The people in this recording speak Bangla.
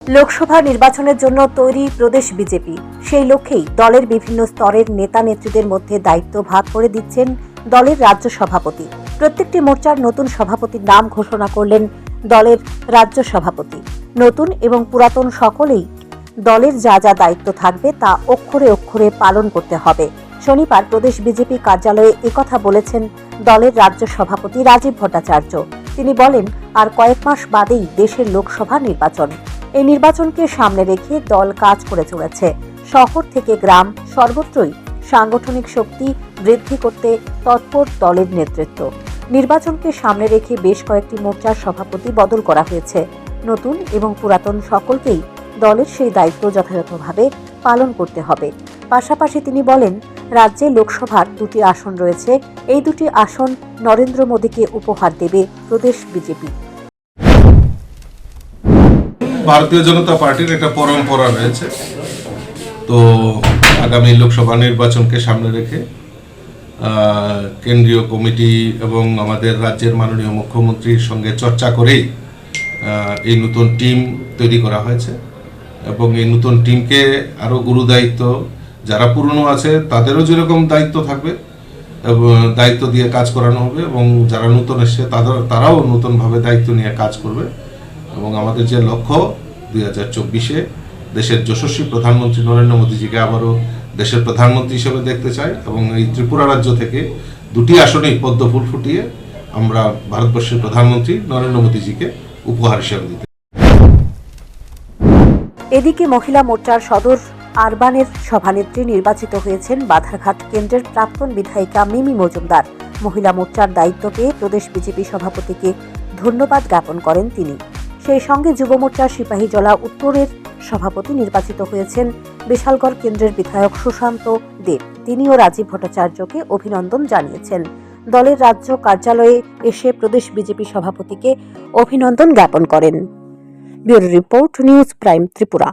লোকসভা নির্বাচনের জন্য তৈরি প্রদেশ বিজেপি। সেই লক্ষ্যেই দলের বিভিন্ন স্তরের নেতা নেত্রীদের মধ্যে দায়িত্ব ভাগ করে দিচ্ছেন দলের রাজ্য সভাপতি। প্রত্যেকটি মোর্চার নতুন সভাপতির নাম ঘোষণা করলেন দলের রাজ্য সভাপতি। নতুন এবং পুরাতন সকলেই দলের যা যা দায়িত্ব থাকবে তা অক্ষরে অক্ষরে পালন করতে হবে। শনিবার প্রদেশ বিজেপি কার্যালয়ে একথা বলেছেন দলের রাজ্য সভাপতি রাজীব ভট্টাচার্য। তিনি বলেন, আর কয়েক মাস বাদেই দেশের লোকসভা নির্বাচন। এই নির্বাচনকে সামনে রেখে দল কাজ করে চলেছে। শহর থেকে গ্রাম সর্বত্রই সাংগঠনিক শক্তি বৃদ্ধি করতে তৎপর দলের নেতৃত্ব। নির্বাচনকে সামনে রেখে বেশ কয়েকটি মোর্চার সভাপতি বদল করা হয়েছে। নতুন এবং পুরাতন সকলকেই দলের সেই দায়িত্ব যথাযথভাবে পালন করতে হবে। পাশাপাশি তিনি বলেন, রাজ্যে লোকসভার 2টি আসন রয়েছে। এই 2টি আসন নরেন্দ্র মোদীকে উপহার দেবে প্রদেশ বিজেপি। ভারতীয় জনতা পার্টির একটা পরম্পরা রয়েছে। তো আগামী লোকসভা নির্বাচনকে সামনে রেখে কেন্দ্রীয় কমিটি এবং আমাদের রাজ্যের মাননীয় মুখ্যমন্ত্রীর সঙ্গে চর্চা করেই এই নতুন টিম তৈরি করা হয়েছে এবং এই নতুন টিমকে আরও গুরু দায়িত্ব, যারা পুরনো আছে তাদেরও যেরকম দায়িত্ব থাকবে এবং দায়িত্ব দিয়ে কাজ করানো হবে এবং যারা নতুন এসছে তারাও নতুনভাবে দায়িত্ব নিয়ে কাজ করবে এবং আমাদের যে লক্ষ্য 2024-এ দেশের যশস্বী প্রধানমন্ত্রী নরেন্দ্র মোদীজিকে আবারও দেশের প্রধানমন্ত্রী হিসেবে দেখতে চাই এবং এই ত্রিপুরা রাজ্য থেকে 2টি আসনেই পদ্ম ফুল ফুটিয়ে আমরা ভারতবর্ষের প্রধানমন্ত্রী নরেন্দ্র মোদীজিকে উপহার হিসেবে দিতে। এদিকে মহিলা মোর্চার সদর আরবানের সভানেত্রী নির্বাচিত হয়েছেন বাধারঘাট কেন্দ্রের প্রাক্তন বিধায়িকা মিমি মজুমদার। মহিলা মোর্চার দায়িত্ব পেয়ে প্রদেশ বিজেপি সভাপতিকে ধন্যবাদ জ্ঞাপন করেন তিনি। সেই সঙ্গে যুব মোর্চার সিপাহীজলা উত্তরের সভাপতি নির্বাচিত হয়েছেন বিশালগড় কেন্দ্রের বিধায়ক সুশান্ত দেব। তিনিও রাজীব ভট্টাচার্যকে অভিনন্দন জানিয়েছেন। দলের রাজ্য কার্যালয়ে এসে প্রদেশ বিজেপি সভাপতিকে অভিনন্দন জ্ঞাপন করেন। Bureau report, news prime Tripura.